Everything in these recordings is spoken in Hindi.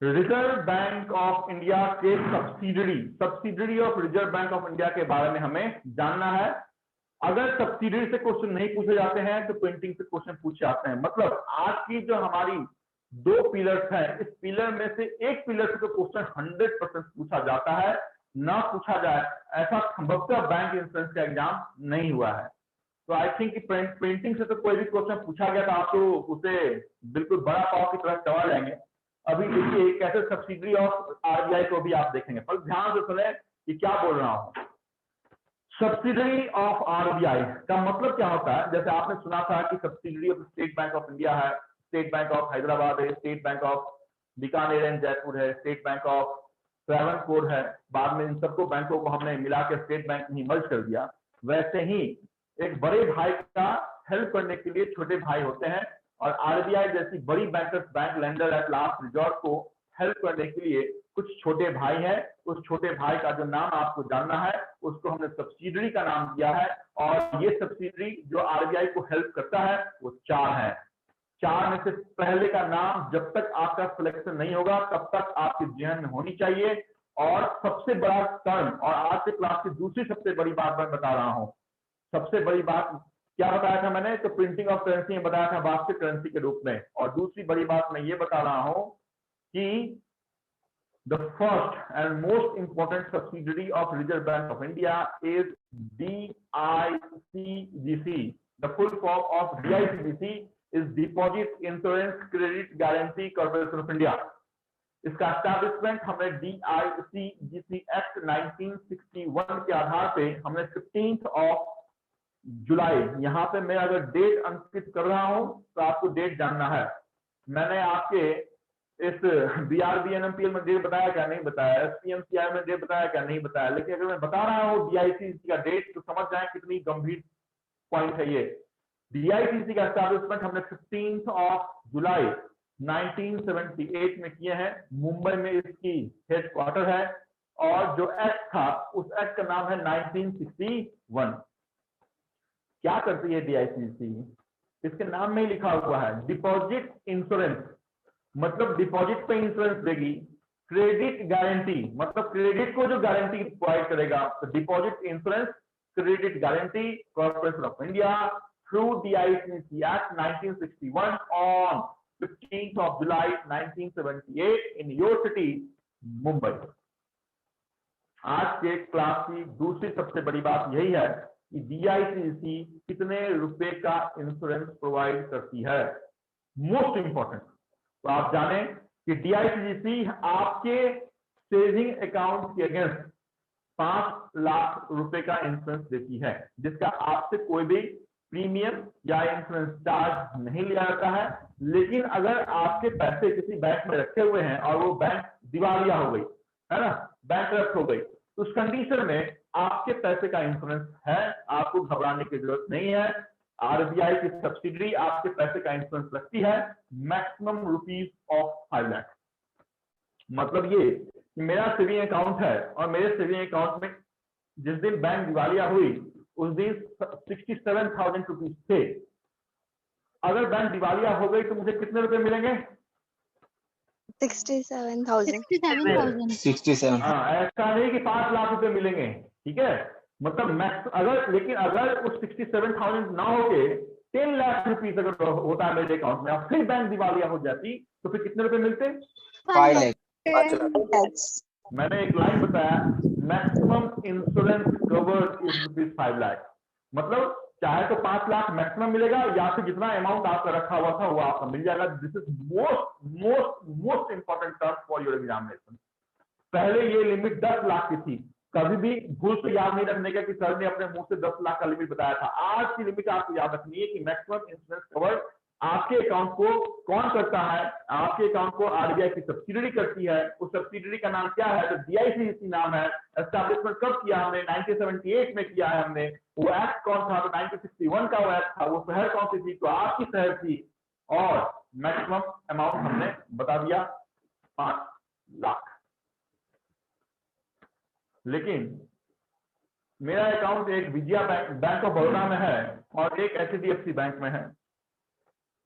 रिजर्व बैंक ऑफ इंडिया के subsidiary of Reserve Bank of India के बारे में हमें जानना है। अगर सब्सिडरी से क्वेश्चन नहीं पूछे जाते हैं तो प्रिंटिंग से क्वेश्चन पूछे जाते हैं। मतलब आज की जो हमारी दो पिलर्स हैं, इस पिलर में से एक पिलर से तो क्वेश्चन 100% पूछा जाता है, ना पूछा जाए ऐसा संभवतः बैंक इंश्योरेंस का एग्जाम नहीं हुआ है। तो आई थिंक प्रिंटिंग से तो कोई भी क्वेश्चन पूछा गया तो आप तो उसे बिल्कुल बड़ा पाव की तरह चढ़ा जाएंगे। अभी देखिए कैसे सब्सिडरी ऑफ आरबीआई को भी आप देखेंगे, पर ध्यान से सुने कि क्या बोल रहा हूं। सब्सिडरी ऑफ आरबीआई का मतलब क्या होता है? जैसे आपने सुना था कि subsidiary of state bank of India है, स्टेट बैंक ऑफ हैदराबाद है, state bank of Bikaner and Jaipur है, स्टेट बैंक ऑफ ट्रावनकोर है। बाद में इन सबको बैंकों को हमने मिला के स्टेट बैंक में मर्ज कर दिया। वैसे ही एक बड़े भाई का हेल्प करने के लिए छोटे भाई होते हैं, और आरबीआई जैसी बड़ी bankers bank lender at last resort को हेल्प करने के लिए कुछ छोटे भाई हैं। उस छोटे भाई का जो नाम आपको जानना है उसको हमने सब्सिडरी का नाम दिया है, और ये सब्सिडरी जो आरबीआई को हेल्प करता है वो चार है। चार में से पहले का नाम जब तक आपका सिलेक्शन नहीं होगा तब तक आपके जहन में होनी चाहिए। और सबसे बड़ा टर्म, और आज के क्लास की दूसरी सबसे बड़ी बात मैं बता रहा हूं। सबसे बड़ी बात क्या बताया था मैंने? तो प्रिंटिंग ऑफ करेंसी में बताया था वास्तविक करेंसी के रूप में। और दूसरी बड़ी बात मैं ये बता रहा हूं कि the first and most important subsidiary of Reserve Bank of India is DICGC. The full form of DICGC is Deposit Insurance Credit Guarantee Corporation of India. इसका एस्टैब्लिशमेंट हमने DICGC एक्ट 1961 के आधार पे हमने 15 जुलाई, यहाँ पे मैं अगर डेट अंकित कर रहा हूं तो आपको डेट जानना है। मैंने आपके इस बीआरबी एनएमपीएल में डेट बताया क्या? नहीं बताया। एसपीएमसीआई में डेट बताया क्या? नहीं बताया। लेकिन अगर मैं बता रहा हूँ डीआईसीसी का डेट तो समझ जाए कितनी गंभीर पॉइंट है ये। डीआईसीसी का एस्टैब्लिशमेंट हमने 15 जुलाई 1978 में किए हैं। मुंबई में इसकी हेडक्वार्टर है, और जो एक्ट था उस एक्ट का नाम है 1961। क्या करती है डीआईसीसी? इसके नाम में ही लिखा हुआ है डिपॉजिट इंश्योरेंस, मतलब डिपॉजिट पे इंश्योरेंस देगी। क्रेडिट गारंटी, मतलब क्रेडिट को जो गारंटी प्रोवाइड करेगा। तो deposit insurance credit guarantee corporation of India through DICC act 1961 on 15 July 1978 in your city Mumbai. आज के क्लास की दूसरी सबसे बड़ी बात यही है कि डीआईसीसी कितने रुपए का इंश्योरेंस प्रोवाइड करती है। मोस्ट इंपॉर्टेंट तो आप जाने कि डीआईसीसी आपके सेविंग अकाउंट के अगेंस्ट 5 लाख रुपए का इंश्योरेंस देती है, जिसका आपसे कोई भी प्रीमियम या इंश्योरेंस चार्ज नहीं लिया जाता है। लेकिन अगर आपके पैसे किसी बैंक में रखे हुए हैं और वो बैंक दिवालिया हो गई है ना, बैंकरप्ट हो गई, तो उस कंडीशन में आपके पैसे का इंश्योरेंस है, आपको घबराने की जरूरत नहीं है। आरबीआई की सब्सिडरी आपके पैसे का इंश्योरेंस रखती है मैक्सिमम ₹5 लाख। मतलब ये कि मेरा सेविंग अकाउंट है और मेरे सेविंग अकाउंट में जिस दिन बैंक दिवालिया हुई उस दिन 67,000 रुपीज थे। अगर बैंक दिवालिया हो गई तो मुझे कितने रुपए मिलेंगे? 67,000। हाँ, ऐसा नहीं कि 5 लाख रुपए मिलेंगे, ठीक है। मतलब अगर, लेकिन अगर उस 67,000 ना होके 10 लाख रुपीज अगर होता है मेरे अकाउंट में और फिर बैंक दिवालिया हो जाती तो फिर कितने रुपए मिलते? 5 लाख। मैंने एक लाइन बताया, maximum insurance cover is ₹5 lakh. मतलब चाहे तो 5 लाख मैक्सिमम मिलेगा या फिर जितना अमाउंट आपका रखा हुआ था वो आपका मिल जाएगा। This is most important term for your examination. पहले ये लिमिट 10 लाख की थी। कभी भी भूल से याद नहीं रखने का कि सर ने अपने मुंह से 10 लाख का लिमिट बताया था। आज की लिमिट आपको याद रखनी है कि मैक्सिमम इंश्योरेंस कवर आपके अकाउंट को कौन करता है? आपके अकाउंट को आरबीआई की सब्सिडरी करती है। उस सब्सिडरी का नाम क्या है? तो डीआईसीसी नाम है। एस्टैब्लिशमेंट कब किया हमने? 1978 में किया है हमने। वो एक्ट कौन था? तो 1961 का वो एक्ट था। वो शहर कौन सी थी? तो आपकी शहर थी। और मैक्सिमम अमाउंट हमने बता दिया 5 लाख। लेकिन मेरा अकाउंट एक विजया बैंक ऑफ बड़ौदा में है और एक एचडीएफसी बैंक में है।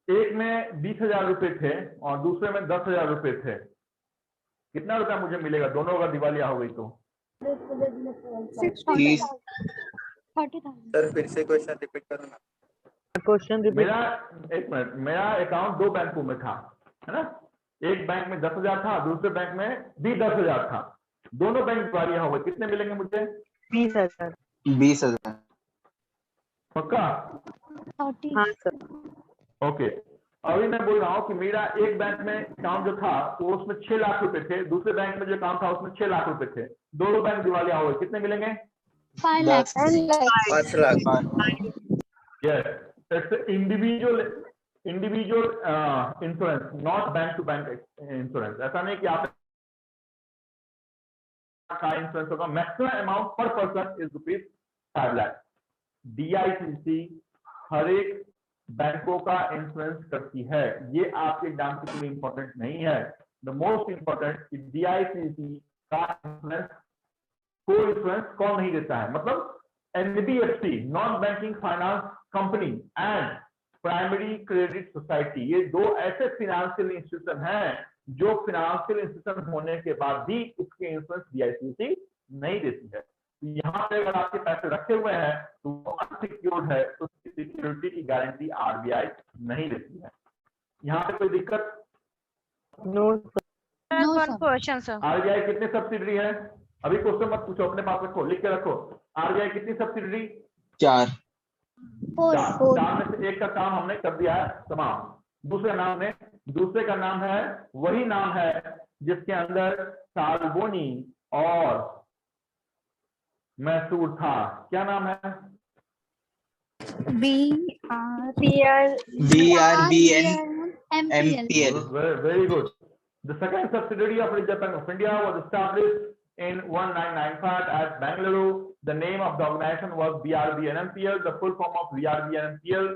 एक में 20,000 रुपए थे और दूसरे में 10,000 रुपए थे। कितना रुपया मुझे मिलेगा दोनों अगर दिवालिया हो गई तो? 30। सर फिर से क्वेश्चन रिपीट करो ना। Question repeat. मेरा एक मिनट, मेरा अकाउंट 2 बैंकों में था, है ना? एक बैंक में 10,000 था, दूसरे बैंक में भी 10,000 था, दोनों बैंक दिवालिया हो गए, कितने मिलेंगे मुझे? 20,000। 20,000। पक्का? हाँ सर। ओके, अभी मैं बोल रहा हूँ कि मेरा एक बैंक में अकाउंट जो था वो उसमें 6 लाख रुपए थे, दूसरे बैंक में जो अकाउंट था उसमें 6 लाख रुपए थे, दोनों बैंक दिवालिया हो गए, कितने मिलेंगे? 5 lakh. Yes, it's individual insurance, not bank to bank insurance. ऐसा नहीं कि आप का इंश्योरेंस होगा, maximum amount per person is ₹5 lakh. DICC हर एक बैंकों का इंश्योरेंस करती है, ये आपके एग्जाम के लिए इंपॉर्टेंट नहीं है। द मोस्ट इंपॉर्टेंट DICC का इंश्योरेंस, कोई इंश्योरेंस कौन नहीं देता है, मतलब NBFC, non banking finance company and primary credit society, ये दो ऐसे फाइनेंशियल इंस्टीट्यूशन हैं जो फाइनेंशियल इंस्टीट्यूशन होने के बाद भी इसके इंश्योरेंस DICC नहीं देती है। यहाँ पे अगर आपके पैसे रखे हुए हैं तो वो अनसिक्योर्ड है, तो उसकी सिक्योरिटी की गारंटी RBI नहीं देती है। यहाँ पे कोई दिक्कत? No one question sir. RBI कितने सब्सिडरी है? अभी क्वेश्चन मत पूछो, अपने पास रखो, लिख के रखो। RBI कितनी सब्सिडरी? 4। 4 में से एक का काम हमने कर दिया है तमाम, दूसरे का नाम है वही नाम है जिसके अंदर साल्बोनी और मैसूर था, क्या नाम है? BRBN MPL। Very good. The second subsidiary of Reserve Bank of India was established in 1995 at Bangalore. The name of the organization was BRBN MPL. The full form of BRBN MPL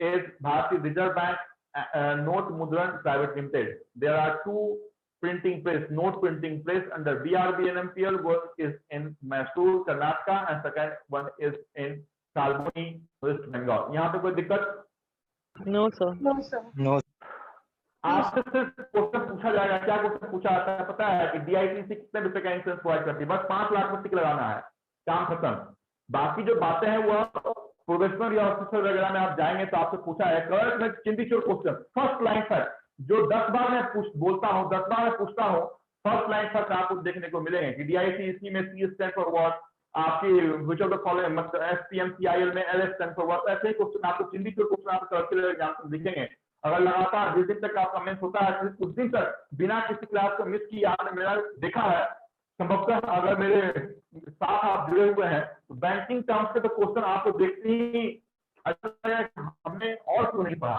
is Bharati Reserve Bank Note Mudran Private Limited. There are two printing press, note printing press under BRBN MPL. One is in Mysore, Karnataka, and second one is in Salboni, West Bengal. यहाँ पे कोई दिक्कत? No sir. नो। आपसे सिर्फ क्वेश्चन पूछा जाएगा, क्या क्वेश्चन पूछा जाता है पता है कि DICC कितने रुपए का इंश्योरेंस प्रोवाइड करती है? बस 5 लाख में टिक लगाना है, काम खत्म। बाकी जो बातें हैं वो प्रोफेशनल या ऑफिसर वगैरह में आप जाएंगे तो आपसे पूछा है। करंट में चिंदी चोर क्वेश्चन, फर्स्ट लाइन तक जो 10 बार मैं बोलता हूँ, 10 बार मैं पूछता हूँ, फर्स्ट लाइन तक आपको देखने को मिलेंगे कि DICC में C स्टैंड फॉर व्हाट, आपकी विच ऑफ द फॉलोइंग, मतलब SPMCIL में L स्टैंड फॉर व्हाट, ऐसे ही क्वेश्चन आपको चिंदी चोर क्वेश्चन आपको सर्कुलर एग्जाम में दिखेंगे। अगर लगातार जिस दिन तक आपका मेंस होता है उस दिन तक बिना किसी क्लास को मिस किए आपने मेरा देखा है, संभवतः अगर मेरे साथ आप जुड़े हुए हैं तो बैंकिंग टर्म्स के तो क्वेश्चन आपको देखते ही अच्छा लगेगा कि हमने और क्यों नहीं पढ़ा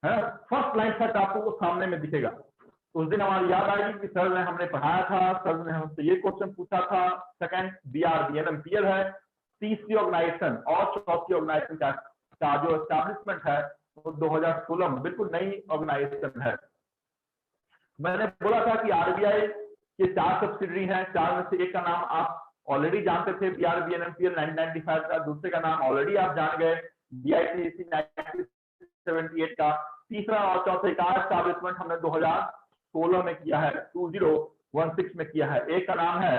है। फर्स्ट लाइन तक आपको वो सामने में दिखेगा। उस दिन हमारी याद आएगी कि सर ने हमने पढ़ाया था, सर ने हमसे ये क्वेश्चन पूछा था। सेकंड BRBN MPL है। तीसरी ऑर्गेनाइजेशन और चौथी ऑर्गेनाइजेशन का जो एस्टैब्लिशमेंट है वो 2016 में, बिल्कुल नई ऑर्गेनाइजेशन है। मैंने बोला था कि RBI के 4 सब्सिडरी हैं, 4 में से एक का नाम आप ऑलरेडी जानते थे, BRBN MPL 1995 का, दूसरे का नाम ऑलरेडी आप जान गए DICC 1978 का, तीसरा और चौथे का एस्टैब्लिशमेंट हमने 2016 में किया है, 2016 में किया है। एक का नाम है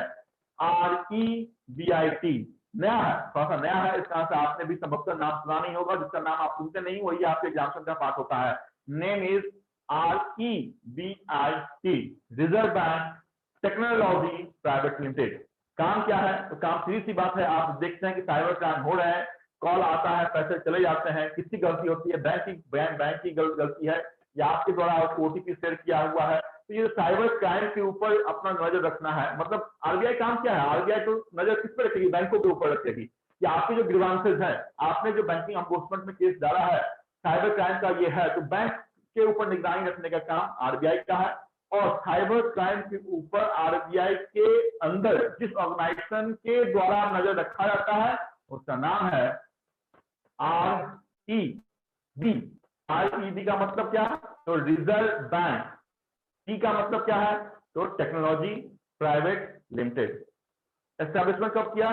REBIT, नया है, थोड़ा सा नया है, इस तरह से आपने भी संभवतः नाम सुना नहीं होगा, जिसका नाम आप सुनते नहीं वही आपके एग्जामिनेशन का पार्ट होता है। Name is REBIT, reserve bank technology private limited. काम क्या है? तो काम सीधी सी बात है, आप देखते हैं कि साइबर क्राइम हो रहा है, कॉल आता है, पैसे चले जाते हैं, किसकी गलती होती है? बैंक की गलती है या आपके द्वारा OTP शेयर किया हुआ है। तो ये साइबर क्राइम के ऊपर अपना नजर रखना है। मतलब RBI काम क्या है? RBI तो नजर किस पर रखेगी? बैंकों के ऊपर रखेगी कि आपके जो ग्रीवांसेस है, आपने जो बैंकिंग एनफोर्समेंट में केस डाला है साइबर क्राइम का ये है, तो बैंक के ऊपर निगरानी रखने का काम RBI का है। और साइबर क्राइम के ऊपर RBI के अंदर जिस ऑर्गेनाइजेशन के द्वारा नजर रखा जाता है उसका नाम है REB। REB का मतलब क्या है? तो रिजर्व बैंक। टी का मतलब क्या है? तो टेक्नोलॉजी प्राइवेट लिमिटेड। एस्टैब्लिशमेंट कब किया?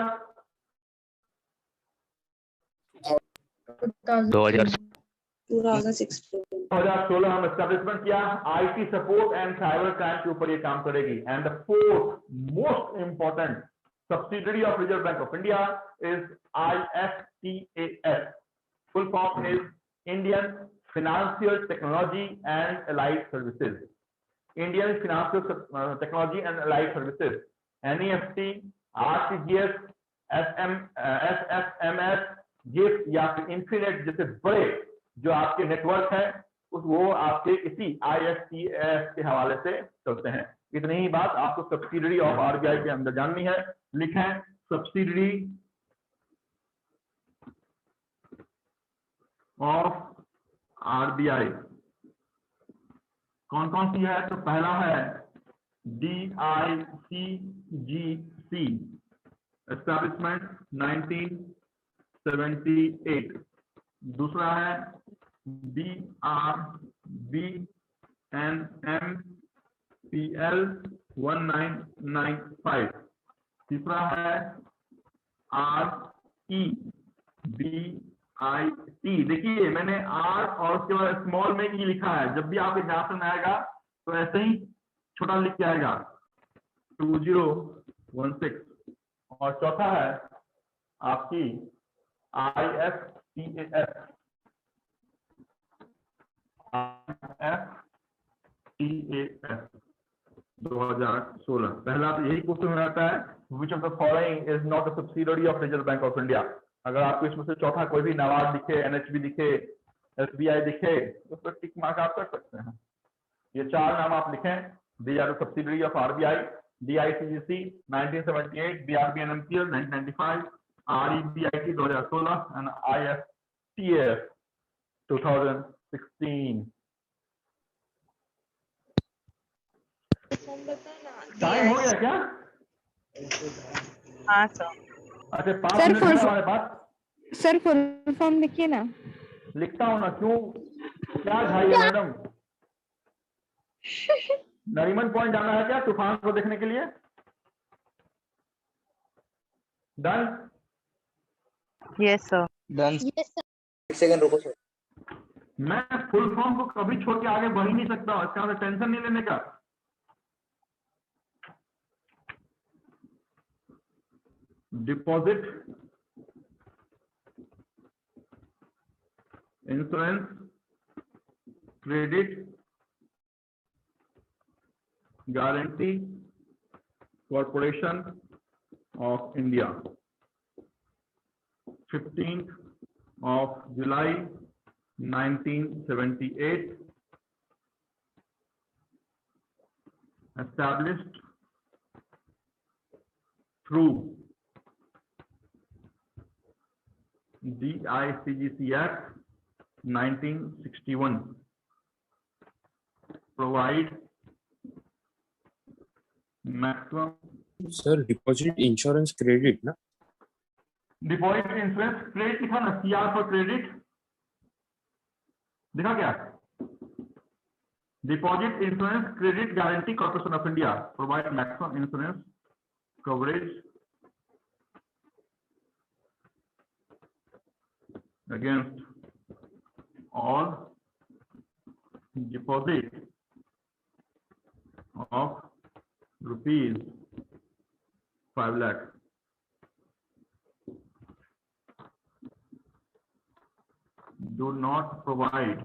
2000। पूरा होगा 6%। 2016 हम एस्टेब्लिशमेंट किया, IT support and cyber crime के ऊपर ये काम करेगी। And the fourth most important subsidiary of Reserve Bank of India is IFTAS. Full form is Indian financial technology and allied services. Indian financial technology and allied services, NEFT, RTGS, SFMS, gift या फिर इन्फिनेट जैसे बड़े जो आपके नेटवर्क है वो आपके इसी IFTAS के हवाले से चलते हैं। इतनी ही बात आपको सब्सिडरी ऑफ RBI के अंदर जाननी है। लिखें सब्सिडरी ऑफ RBI कौन कौन सी है? तो पहला है DICGC, एस्टैब्लिशमेंट 1978। दूसरा है BRBNMPL 1995। तीसरा है REBIT। देखिए मैंने R और उसके बाद स्मॉल में E लिखा है, जब भी आप एग्जाम में आएगा तो ऐसे ही छोटा लिख के आएगा 2016। और चौथा है आपकी IFTAS 2016। पहला तो यही क्वेश्चन रहता है, which of the following is not a subsidiary of Reserve Bank of India. अगर आपको इसमें से चौथा कोई भी नाबार्ड दिखे, NHB दिखे, SBI दिखे तो उस पर टिक मार्क आप कर सकते हैं। ये चार नाम आप लिखें। They are subsidiary of RBI, DICGC 1978, BRBNMPL 1995, REBIT 2016 and IFTAS 2016। Time हो गया क्या? हाँ सर। अच्छा 5 मिनट है हमारे पास। सर फुल फॉर्म लिखिए ना। लिखता हूँ ना, क्यों क्या झाई है मैडम? नरीमन पॉइंट जाना है क्या तूफान को देखने के लिए? डन? Yes sir. डन। एक सेकंड रुको सर। मैं फुल फॉर्म को कभी छोड़ के आगे बढ़ ही नहीं सकता, इसका हमें टेंशन नहीं लेने का। Deposit insurance credit guarantee corporation of India, 15th of July 1978, established through DICGC Act 1961, provide maximum sir deposit insurance credit ना? डिपॉजिट इंश्योरेंस क्रेडिट लिखा ना, CR फॉर क्रेडिट दिखा क्या? Deposit insurance credit guarantee corporation of India provide maximum insurance coverage against all deposit of rupees 5 lakh. Do not provide.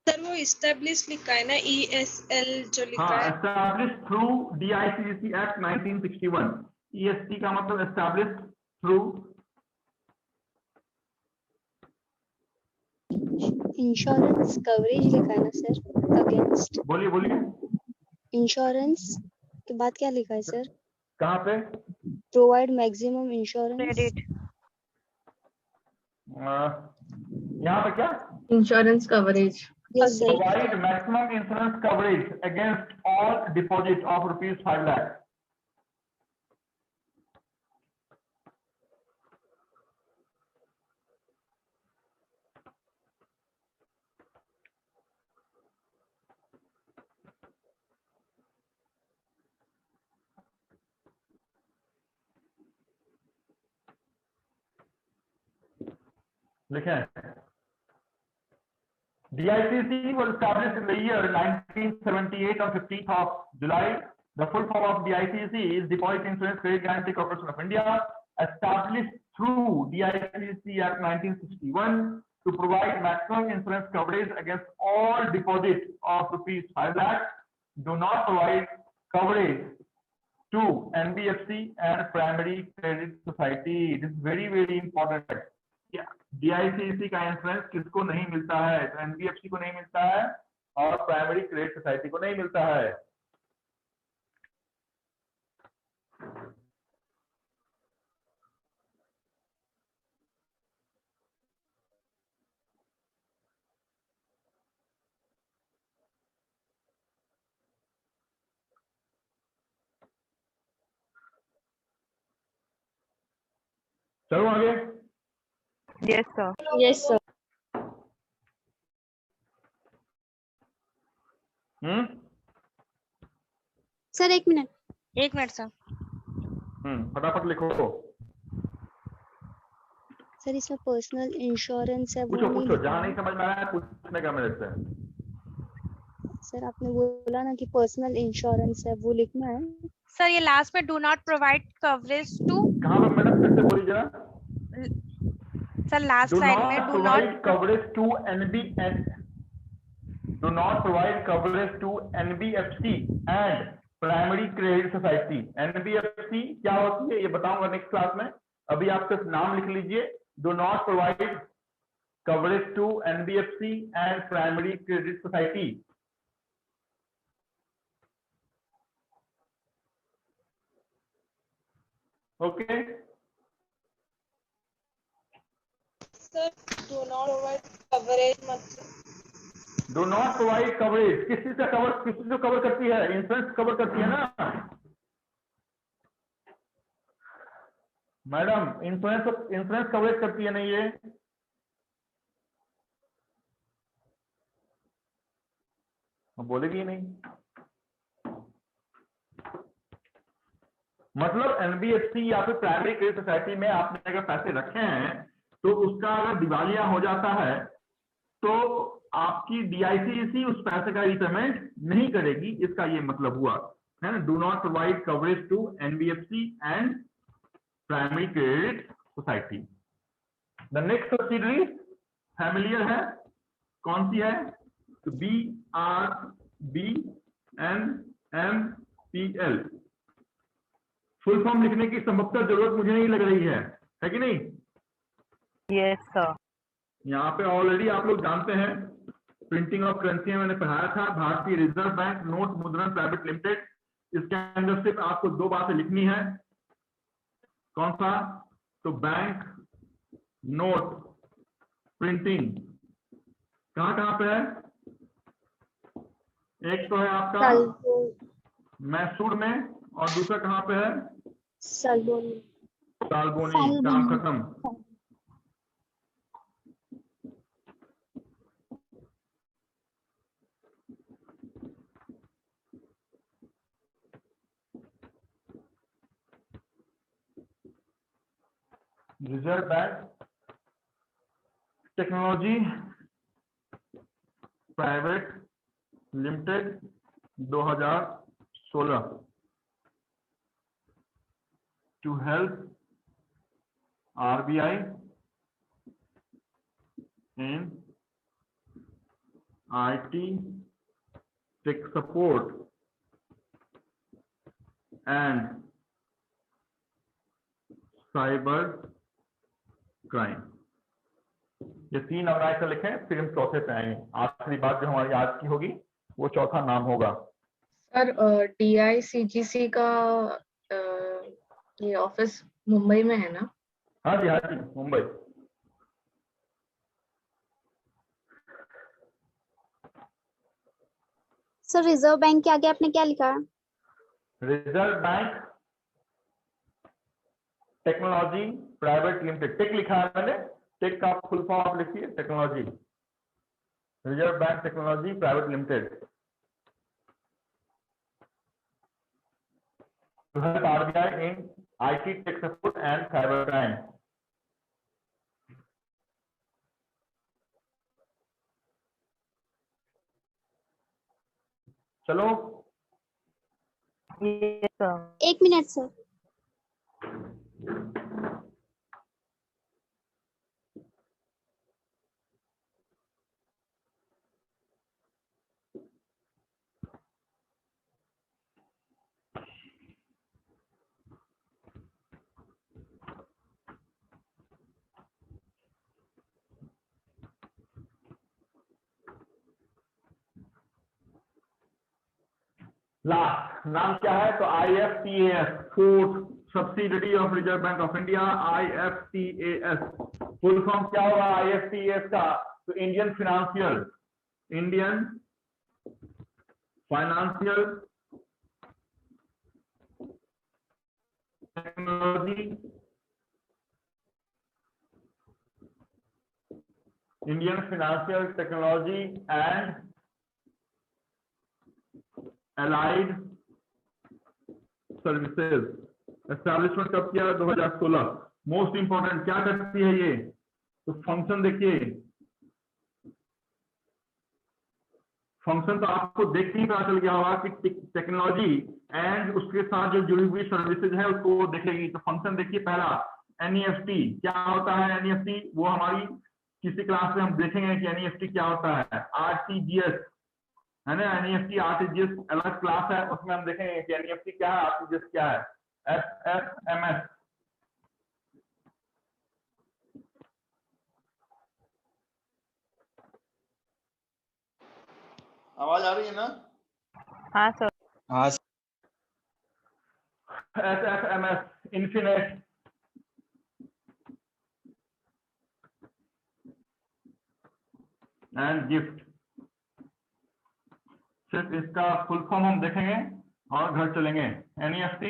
Sir वो इस्टेब्लिश लिखा है ना, ESL जो लिखा हाँ, है। established through DICGC Act 1961. EST का मतलब established through इंश्योरेंस कवरेज लिखा है ना सर, अगेंस्ट। बोलिए बोलिए इंश्योरेंस के बाद क्या लिखा है सर? कहाँ पे? प्रोवाइड मैक्सिमम इंश्योरेंस क्रेडिट यहाँ पे क्या? Insurance coverage. Yes sir. Provide maximum insurance coverage against all deposit of rupees 5 lakh. लिखें DICC was established in the year 1978 on 15th of July. The full form of DICC is Deposit Insurance Credit Guarantee Corporation of India, established through DICC Act 1961 to provide maximum insurance coverage against all deposits of rupees 5 lakh. Do not provide coverage to NBFC and Primary Credit Society. This is very, very important. DICC का इंश्योरेंस किसको नहीं मिलता है? तो एनबीएफसी को नहीं मिलता है और प्राइमरी क्रेडिट सोसाइटी को नहीं मिलता है। चलो आगे। Yes, sir. Yes, sir. Sir एक मिनट। एक मिनट सर। फटाफट लिखो। सर इसमें पर्सनल इंश्योरेंस है वो पूछो नहीं पूछो, लिखा जहाँ है। नहीं समझ में आ रहा है पूछने का मेरे से। सर आपने बोला ना कि पर्सनल इंश्योरेंस है वो लिखना है। सर ये लास्ट में do not provide coverage to, कहाँ पर मैडम फिर से बोलिए जरा। Sir last Do slide not में do provide not coverage to do not provide coverage to NBFC and Primary Credit Society. NBFC क्या होती है ये बताऊंगा नेक्स्ट क्लास में। अभी आप सिर्फ नाम लिख लीजिए। Do not provide coverage to NBFC and Primary Credit Society. Okay. Sir do not provide coverage मतलब डू नॉट प्रोवाइड कवरेज किस चीज का कवर, किस चीज को कवर करती है? इंश्योरेंस कवर करती है ना मैडम। इंश्योरेंस कवरेज करती है ना ये। बोलेगी ही नहीं। मतलब एनबीएफसी या फिर प्राइमरी क्रेडिट सोसाइटी में आपने अगर पैसे रखे हैं तो उसका अगर दिवालिया हो जाता है तो आपकी डीआईसीसी उस पैसे का रिपेमेंट नहीं करेगी, इसका ये मतलब हुआ है ना। Do not provide coverage to NBFC and primary credit society. The next subsidiary familiar है, कौन सी है? तो BRBNMPL। फुल फॉर्म लिखने की संभवतः जरूरत मुझे नहीं लग रही है कि नहीं? Yes, sir. यहाँ पे ऑलरेडी आप लोग जानते हैं प्रिंटिंग ऑफ करेंसी मैंने पढ़ाया था। भारतीय रिजर्व बैंक नोट मुद्रण प्राइवेट लिमिटेड। इसके अंदर सिर्फ आपको दो बातें लिखनी है। कौन सा? तो बैंक नोट प्रिंटिंग कहाँ कहाँ पे है? एक तो है आपका मैसूर में और दूसरा कहाँ पे है? सालबोनी। काम खत्म। Reserve bank technology private limited 2016 to help RBI in IT tech support and cyber crime. ये तीन अवनाय से लिखें, फिर हम चौथे पे आएंगे। आखिरी बात जो हमारी आज की होगी वो चौथा नाम होगा। सर DICGC का ये ऑफिस मुंबई में है ना? हाँ जी मुंबई। सर रिजर्व बैंक के आगे आपने क्या लिखा है? Reserve bank technology private limited. Tech लिखा है मैंने, टेक का फुल फॉर्म आप लिखिए technology. Reserve bank technology private limited to help RBI in IT tech support and cyber crime. चलो Yes, sir. 1 minute, sir. Last नाम क्या है? तो IFTAS, fourth subsidiary of Reserve Bank of India, IFTAS। Full form क्या होगा IFTAS का? तो Indian financial technology and allied services. Establishment कब किया? 2016। मोस्ट इंपॉर्टेंट क्या करती है ये? तो फंक्शन देखिए, फंक्शन तो आपको देखते ही पता चल गया होगा कि टेक्नोलॉजी एंड उसके साथ जो जुड़ी हुई सर्विसेज है उसको देखेगी। तो फंक्शन देखिए, पहला NEFT क्या होता है? NEFT वो हमारी किसी क्लास में हम देखेंगे कि NEFT क्या होता है। RTGS है ना, NEFT RTGS अलग क्लास है, उसमें हम देखेंगे कि NEFT क्या है, RTGS क्या है। SFMS आवाज आ रही है ना? हाँ सर। हाँ। SFMS infinite and gift. सिर्फ इसका फुल फॉर्म हम देखेंगे और घर चलेंगे। NEFT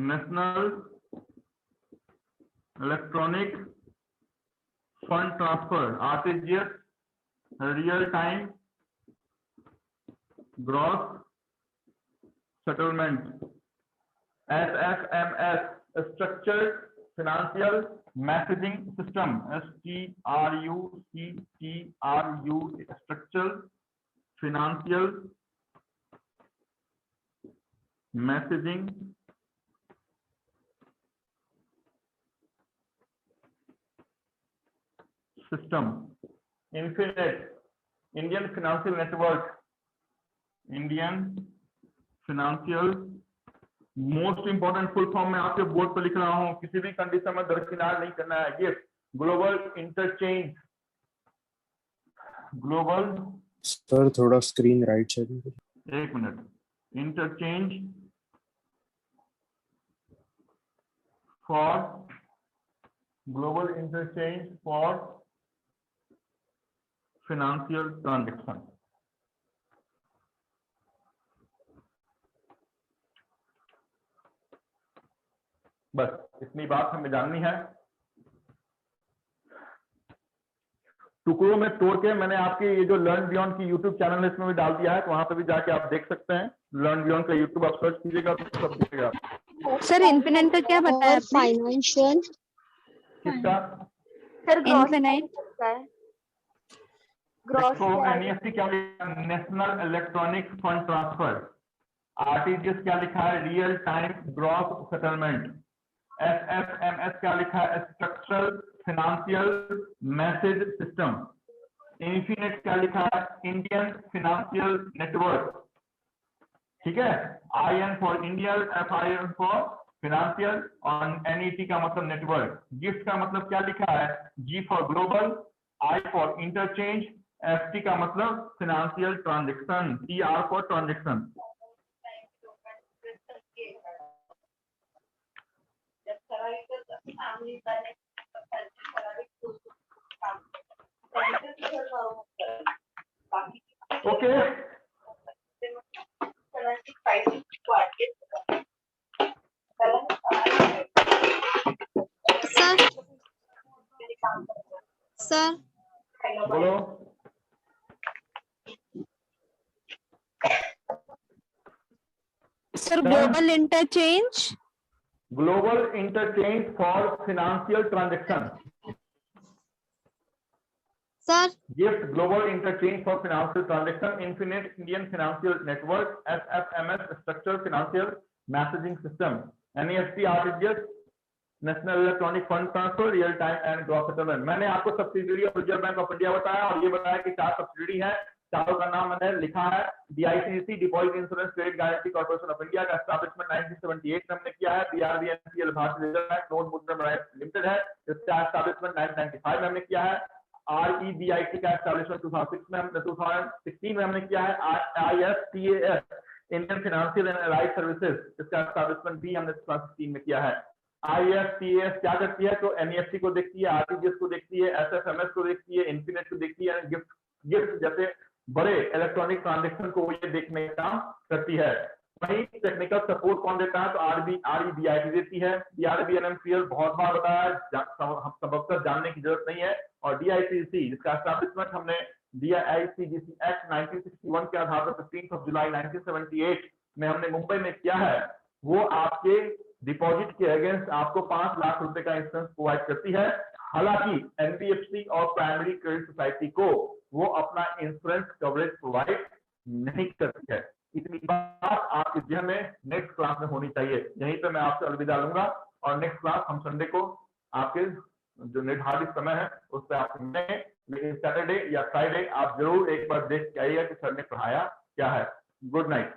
national electronic fund transfer, RTGS real time gross settlement, SFMS structured financial messaging system, STRUCTRU structural financial messaging system. Infinite Indian financial network, Indian financial. Most important full form में आपके बोर्ड पर लिख रहा हूं, किसी भी कंडीशन में दरकिनार नहीं करना है। Gift global interchange, global sir थोड़ा स्क्रीन राइट साइड में। 1 minute. Interchange for global interchange for financial transaction. बस इतनी बात हमें जाननी है। टुकड़ों में तोड़ के मैंने आपके ये जो लर्न बियॉन्ड की यूट्यूब चैनल है इसमें भी डाल दिया है, तो वहां पे भी जाके आप देख सकते हैं। लर्न बियॉन्ड का यूट्यूब आप सर्च कीजिएगा तो सब दिखेगा। सर इन्फिनेट का क्या बताया और फाइनेंशियल किसका? सर इन्फिनेट देखो NEFT क्या लिखा है? National electronic fund transfer. RTGS क्या लिखा है? Real time gross settlement. SFMS क्या लिखा है? Structural financial message system. Infinite क्या लिखा है? Indian financial network. ठीक है, IN for Indian, FIN for financial और NET का मतलब नेटवर्क। गिफ्ट का मतलब क्या लिखा है? G for global, I for interchange, FT का मतलब financial transaction, TR for transaction. Okay sir बोलो। Sir global interchange for financial transaction. Sir gift global interchange for financial transaction, infinite Indian financial network, SFMS structure financial messaging system, NEFT RTGS, national electronic fund transfer, real time and gross settlement. मैंने आपको subsidiary of Reserve Bank of India बताया और ये बताया कि 4 सब्सिडियरी है, चारों का नाम मैंने लिखा है। DICGC deposit insurance credit guarantee corporation of India का एस्टैब्लिशमेंट 1978 में हमने किया है। BRBNCL भारतीय रिजर्व बैंक नोट मुद्रा लिमिटेड है, इसका एस्टैब्लिशमेंट 1995 में हमने किया है। REBIT का एस्टैब्लिशमेंट 2016 में हमने किया है। IFTAS Indian financial and allied services, इसका एस्टैब्लिशमेंट भी हमने 2016 में किया है। IFTAS क्या करती है, तो NEFT को देखती है, RTGS को देखती है, SFMS को देखती है, इन्फिनिट को देखती है, गिफ्ट जैसे बड़े इलेक्ट्रॉनिक ट्रांजैक्शन को ये देखने का काम करती है। वही टेक्निकल सपोर्ट कौन देता है, तो REBIT देती है। BRBNCL बहुत बार बताया, हम सबक जानने की जरूरत नहीं है। और DICGC जिसका एस्टैब्लिशमेंट हमने DICGC एक्ट 1961 के आधार पर 15 जुलाई 1978 में हमने मुंबई में किया है, वो आपके डिपॉजिट के अगेंस्ट आपको 5 लाख रुपए का इंश्योरेंस प्रोवाइड करती है। हालांकि NBFC और प्राइमरी क्रेडिट सोसाइटी को वो अपना इंश्योरेंस कवरेज प्रोवाइड नहीं करती है। इतनी बात आपके ध्यान में नेक्स्ट क्लास में होनी चाहिए। यहीं पे मैं आपसे अलविदा लूंगा और नेक्स्ट क्लास हम संडे को आपके जो निर्धारित समय है उस पर आप मिलेंगे, लेकिन सैटरडे या फ्राइडे आप जरूर एक बार देख के आइएगा कि सर ने पढ़ाया क्या है। Good night.